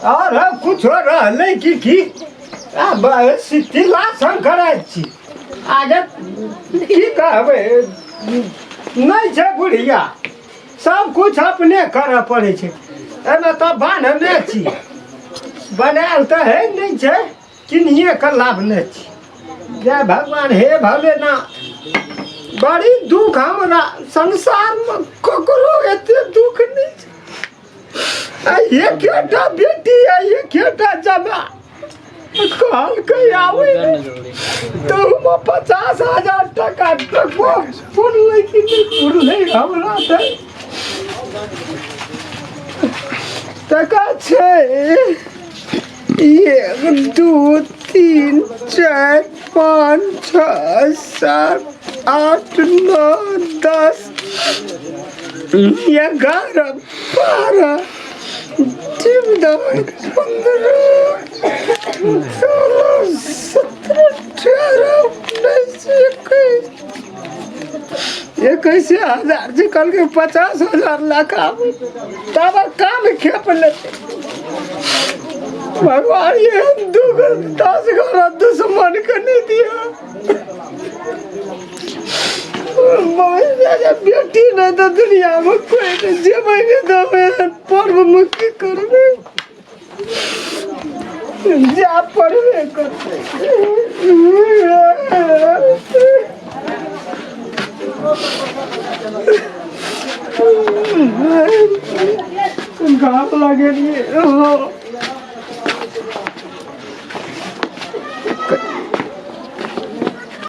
और कुछ रहले की शिथिला शंकर छी आगे की कहबे नहीं छे बुढ़िया सब कुछ अपने करे पड़े छे एमे तो बांधने छी बनाल तो है नहीं छे किन्हिए के लाभ नहीं छी जय भगवान हे भोलेनाथ बड़ी दुख हमरा संसार में ककरो एते दुख नहीं छे ये केटा बेटी है ये केटा जमा कल के आवे तो हम 50,000 टका तक फुल लेकिन फुल नहीं हमरा टका छे 1 2 3 4 5 6 7 8 9 10 11 12 14 15 16 17 18 19 21,000 से कल के 50,000 लगा तब काम खेप लेते भगवान ये 10 घर दुश्मन के नहीं दिया बेटी नहीं तो दुनिया में कोई नहीं जेबे नहीं देवे पर्व में की करबे जा पड़बे करते घाव लगे